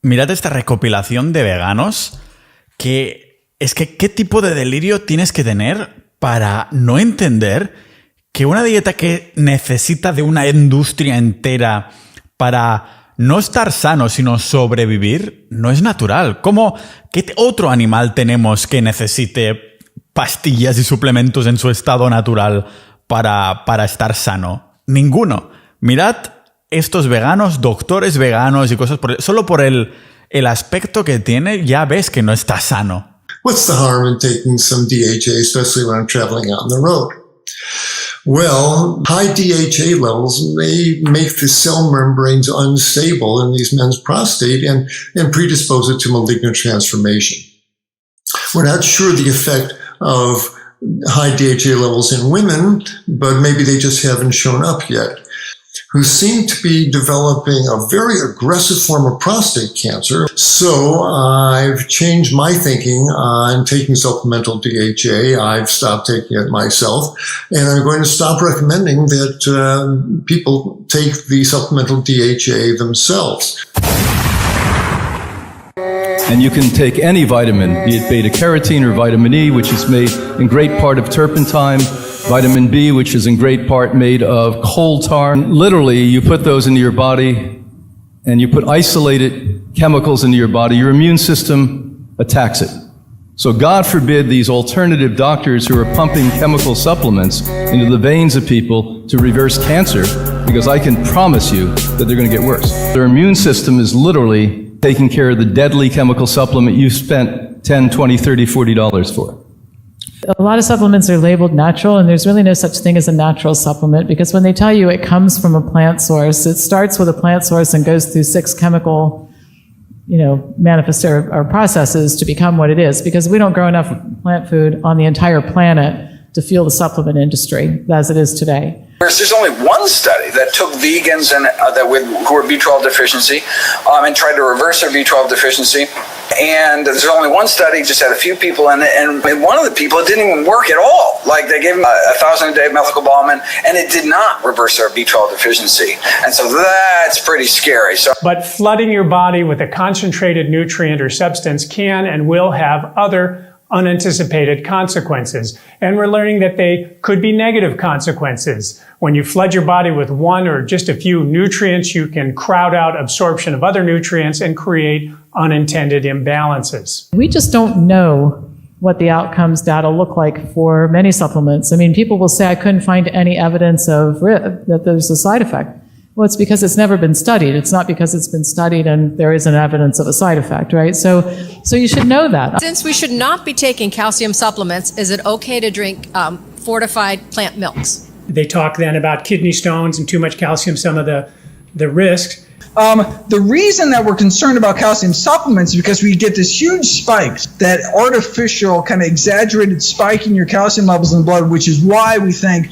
Mirad esta recopilación de veganos que es que ¿qué tipo de delirio tienes que tener para no entender que una dieta que necesita de una industria entera para no estar sano, sino sobrevivir, no es natural? ¿Qué otro animal tenemos que necesite pastillas y suplementos en su estado natural para estar sano? Ninguno. Mirad estos veganos, doctores veganos y cosas solo por el aspecto que tiene, ya ves que no está sano. What's the harm in taking some DHA, especially when I'm traveling out on the road? Well, high DHA levels may make the cell membranes unstable in these men's prostate and predispose it to malignant transformation. We're not sure the effect of high DHA levels in women, but maybe they just haven't shown up yet, who seem to be developing a very aggressive form of prostate cancer. So I've changed my thinking on taking supplemental DHA. I've stopped taking it myself, and I'm going to stop recommending that people take the supplemental DHA themselves. And you can take any vitamin, be it beta-carotene or vitamin E, which is made in great part of turpentine, vitamin B, which is in great part made of coal tar. Literally, you put those into your body, and you put isolated chemicals into your body, your immune system attacks it. So God forbid these alternative doctors who are pumping chemical supplements into the veins of people to reverse cancer, because I can promise you that they're going to get worse. Their immune system is literally taking care of the deadly chemical supplement you've spent $10, $20, $30, $40 for. A lot of supplements are labeled natural, and there's really no such thing as a natural supplement, because when they tell you it comes from a plant source, it starts with a plant source and goes through 6 chemical, manifest or processes to become what it is, because we don't grow enough plant food on the entire planet to fuel the supplement industry as it is today. There's only one study that took vegans and who were B12 deficiency and tried to reverse their B12 deficiency. And there's only one study, just had a few people in it, and one of the people, it didn't even work at all. Like, they gave them 1,000 a day of methylcobalamin, and it did not reverse their B12 deficiency. And so that's pretty scary. But flooding your body with a concentrated nutrient or substance can and will have other unanticipated consequences. And we're learning that they could be negative consequences. When you flood your body with one or just a few nutrients, you can crowd out absorption of other nutrients and create unintended imbalances. We just don't know what the outcomes data look like for many supplements. I mean, people will say, I couldn't find any evidence of that there's a side effect. Well, it's because it's never been studied. It's not because it's been studied and there isn't evidence of a side effect, right? So you should know that. Since we should not be taking calcium supplements, is it okay to drink fortified plant milks? They talk then about kidney stones and too much calcium, some of the risks. The reason that we're concerned about calcium supplements is because we get this huge spike, that artificial kind of exaggerated spike in your calcium levels in the blood, which is why we think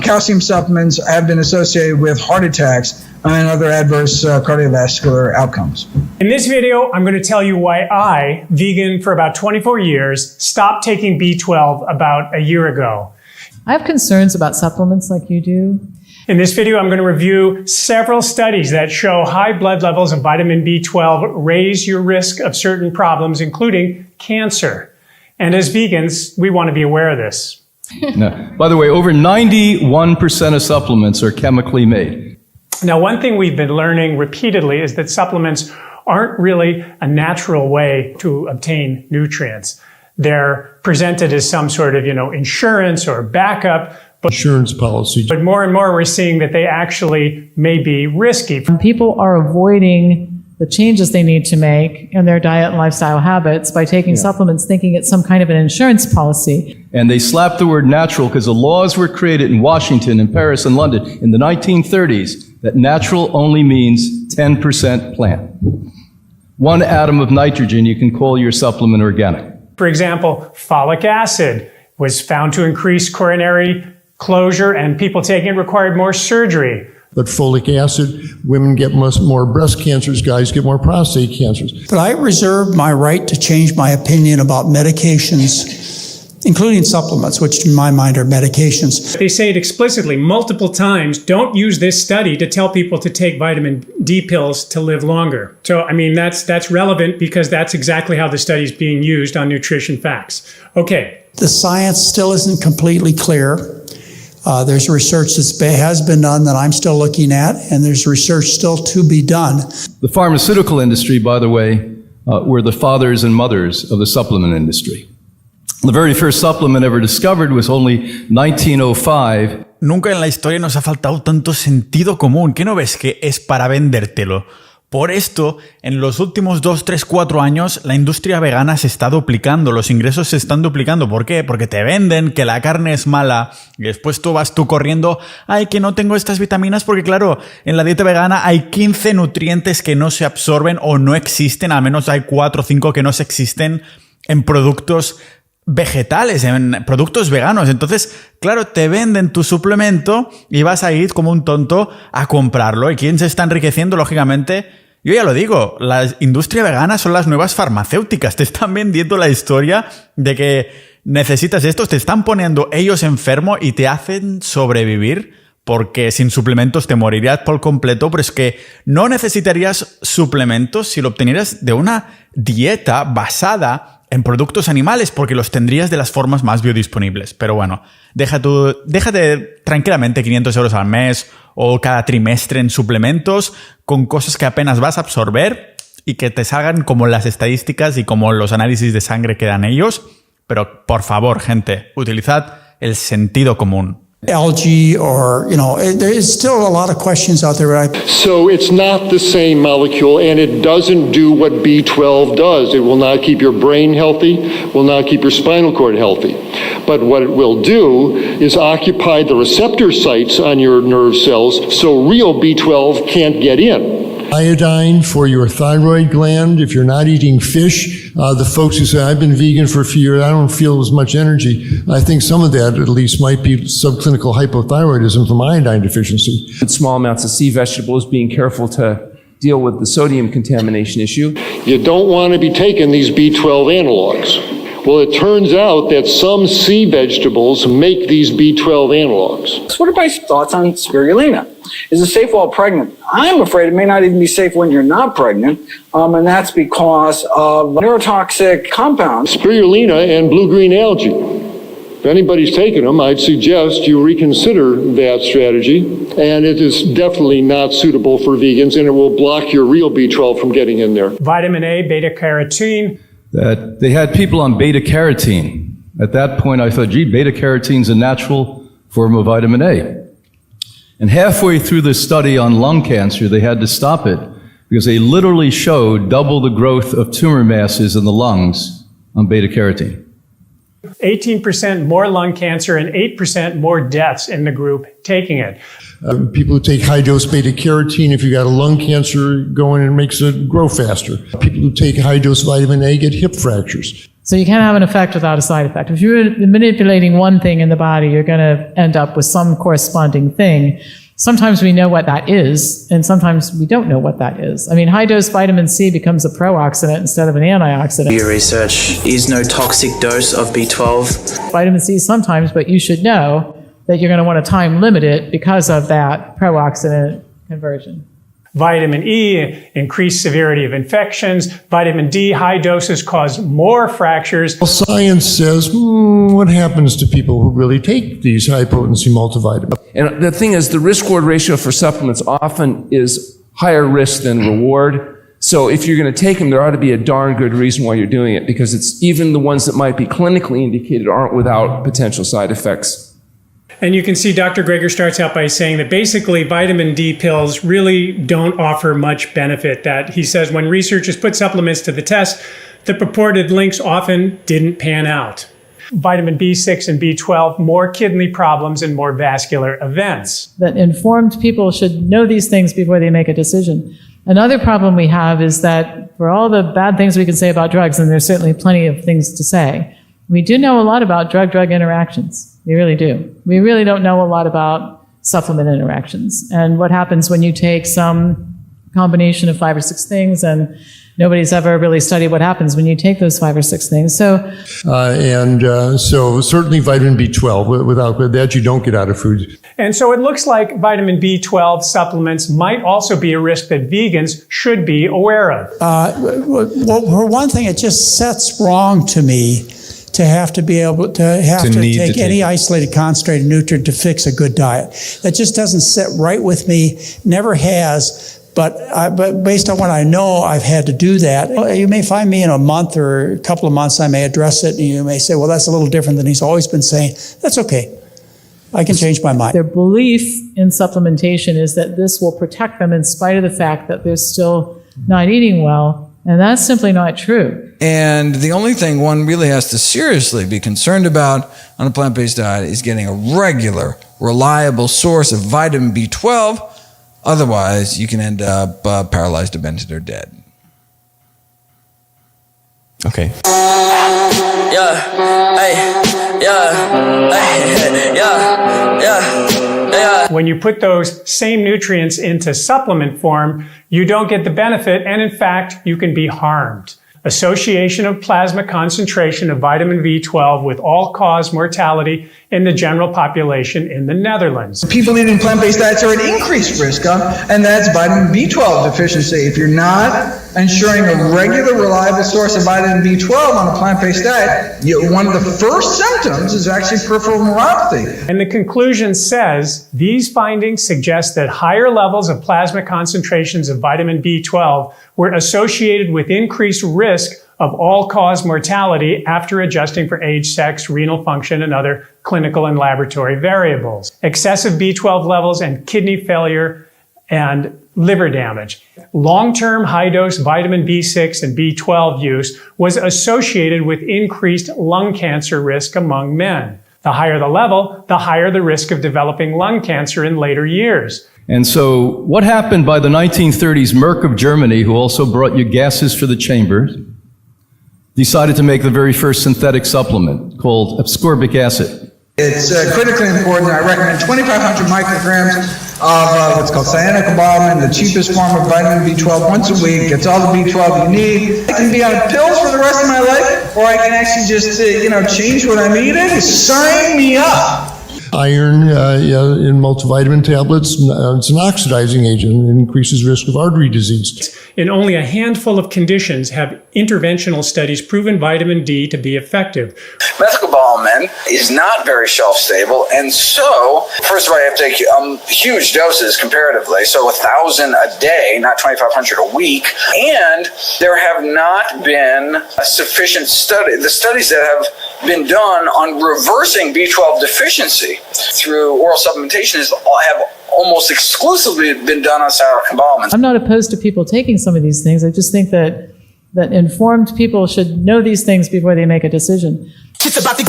calcium supplements have been associated with heart attacks and other adverse cardiovascular outcomes. In this video, I'm going to tell you why I, vegan for about 24 years, stopped taking B12 about a year ago. I have concerns about supplements like you do. In this video, I'm going to review several studies that show high blood levels of vitamin B12 raise your risk of certain problems, including cancer. And as vegans, we want to be aware of this. Now, by the way, over 91% of supplements are chemically made. Now, one thing we've been learning repeatedly is that supplements aren't really a natural way to obtain nutrients. They're presented as some sort of, insurance or backup. Insurance policy. But more and more we're seeing that they actually may be risky. People are avoiding the changes they need to make in their diet and lifestyle habits by taking supplements, thinking it's some kind of an insurance policy. And they slapped the word natural because the laws were created in Washington, in Paris, and London in the 1930s that natural only means 10% plant. 1 atom of nitrogen, you can call your supplement organic. For example, folic acid was found to increase coronary closure, and people taking it required more surgery. But folic acid, women get more breast cancers, guys get more prostate cancers. But I reserve my right to change my opinion about medications including supplements, which in my mind are medications. They say it explicitly multiple times. Don't use this study to tell people to take vitamin D pills to live longer. So, I mean, that's relevant because that's exactly how the study is being used on nutrition facts. Okay. The science still isn't completely clear. There's research that has been done that I'm still looking at, and there's research still to be done. The pharmaceutical industry, by the way, were the fathers and mothers of the supplement industry. The very first supplement ever discovered was only 1905. Nunca en la historia nos ha faltado tanto sentido común. ¿Qué no ves que es para vendértelo? Por esto, en los últimos 2, 3, 4 años, la industria vegana se está duplicando, los ingresos se están duplicando. ¿Por qué? Porque te venden que la carne es mala y después tú vas corriendo, ay, que no tengo estas vitaminas porque claro, en la dieta vegana hay 15 nutrientes que no se absorben o no existen, al menos hay 4 o 5 que no se existen en productos vegetales, en productos veganos. Entonces, claro, te venden tu suplemento y vas a ir como un tonto a comprarlo. ¿Y quién se está enriqueciendo? Lógicamente, yo ya lo digo, la industria vegana son las nuevas farmacéuticas. Te están vendiendo la historia de que necesitas esto, te están poniendo ellos enfermo y te hacen sobrevivir porque sin suplementos te morirías por completo, pero es que no necesitarías suplementos si lo obtenieras de una dieta basada en productos animales, porque los tendrías de las formas más biodisponibles. Pero bueno, déjate tranquilamente 500 euros al mes o cada trimestre en suplementos con cosas que apenas vas a absorber y que te salgan como las estadísticas y como los análisis de sangre que dan ellos. Pero por favor, gente, utilizad el sentido común. Algae or, there is still a lot of questions out there. So it's not the same molecule, and it doesn't do what B12 does. It will not keep your brain healthy, will not keep your spinal cord healthy. But what it will do is occupy the receptor sites on your nerve cells so real B12 can't get in. Iodine for your thyroid gland. If you're not eating fish, the folks who say, I've been vegan for a few years, I don't feel as much energy. I think some of that at least might be subclinical hypothyroidism from iodine deficiency. Small amounts of sea vegetables, being careful to deal with the sodium contamination issue. You don't want to be taking these B12 analogs. Well, it turns out that some sea vegetables make these B12 analogs. So what are my thoughts on spirulina? Is it safe while pregnant? I'm afraid it may not even be safe when you're not pregnant, and that's because of neurotoxic compounds. Spirulina and blue-green algae. If anybody's taken them, I'd suggest you reconsider that strategy, and it is definitely not suitable for vegans, and it will block your real B12 from getting in there. Vitamin A, beta-carotene. That they had people on beta-carotene. At that point, I thought, gee, beta-carotene is a natural form of vitamin A. And halfway through the study on lung cancer, they had to stop it because they literally showed double the growth of tumor masses in the lungs on beta-carotene. 18% more lung cancer and 8% more deaths in the group taking it. People who take high-dose beta-carotene, if you got a lung cancer going, it makes it grow faster. People who take high-dose vitamin A get hip fractures. So you can't have an effect without a side effect. If you're manipulating one thing in the body, you're going to end up with some corresponding thing. Sometimes we know what that is, and sometimes we don't know what that is. I mean, high-dose vitamin C becomes a pro-oxidant instead of an antioxidant. Your research is no toxic dose of B12. Vitamin C sometimes, but you should know that you're going to want to time limit it because of that pro-oxidant conversion. Vitamin E, increased severity of infections. Vitamin D, high doses cause more fractures. Well, science says, what happens to people who really take these high-potency multivitamins? And the thing is, the risk-reward ratio for supplements often is higher risk than reward. So if you're going to take them, there ought to be a darn good reason why you're doing it, because it's even the ones that might be clinically indicated aren't without potential side effects. And you can see Dr. Greger starts out by saying that basically vitamin D pills really don't offer much benefit. That he says when researchers put supplements to the test, the purported links often didn't pan out. Vitamin B6 and B12, more kidney problems and more vascular events. That informed people should know these things before they make a decision. Another problem we have is that for all the bad things we can say about drugs, and there's certainly plenty of things to say, we do know a lot about drug-drug interactions. We really do. We really don't know a lot about supplement interactions and what happens when you take some combination of 5 or 6 things and nobody's ever really studied what happens when you take those 5 or 6 things. So So certainly vitamin B12. Without that, you don't get out of food. And so it looks like vitamin B12 supplements might also be a risk that vegans should be aware of. Well, for one thing, it just sets wrong to me to have to be able to take any isolated concentrated nutrient to fix a good diet. That just doesn't sit right with me, never has. But based on what I know, I've had to do that. You may find me in a month or a couple of months, I may address it, and you may say, well, that's a little different than he's always been saying. That's okay. I can change my mind. Their belief in supplementation is that this will protect them in spite of the fact that they're still not eating well, and that's simply not true. And the only thing one really has to seriously be concerned about on a plant-based diet is getting a regular, reliable source of vitamin B12. Otherwise, you can end up paralyzed, demented, or dead. Okay. When you put those same nutrients into supplement form, you don't get the benefit, and in fact, you can be harmed. Association of plasma concentration of vitamin B12 with all-cause mortality in the general population in the Netherlands. People eating plant-based diets are at increased risk of, and that's vitamin B12 deficiency. If you're not ensuring a regular, reliable source of vitamin B12 on a plant-based diet, one of the first symptoms is actually peripheral neuropathy. And the conclusion says, these findings suggest that higher levels of plasma concentrations of vitamin B12 were associated with increased risk of all-cause mortality after adjusting for age, sex, renal function, and other clinical and laboratory variables. Excessive B12 levels and kidney failure and liver damage. Long-term high-dose vitamin B6 and B12 use was associated with increased lung cancer risk among men. The higher the level, the higher the risk of developing lung cancer in later years. And so what happened by the 1930s, Merck of Germany, who also brought you gases for the chambers, decided to make the very first synthetic supplement called ascorbic acid. It's critically important. I recommend 2,500 micrograms of what's called cyanocobalamin, the cheapest form of vitamin B12, once a week. It's all the B12 you need. I can be on pills for the rest of my life, or I can actually just, change what I'm eating. Sign me up. Iron in multivitamin tablets, it's an oxidizing agent and increases risk of artery disease. In only a handful of conditions have interventional studies proven vitamin D to be effective. Methylcobalamin is not very shelf stable, and so, first of all, you have to take huge doses comparatively, so 1,000 a day, not 2,500 a week, and there have not been a sufficient study. The studies that have been done on reversing B12 deficiency through oral supplementation have almost exclusively been done on cyanocobalamin. I'm not opposed to people taking some of these things. I just think that informed people should know these things before they make a decision. It's about the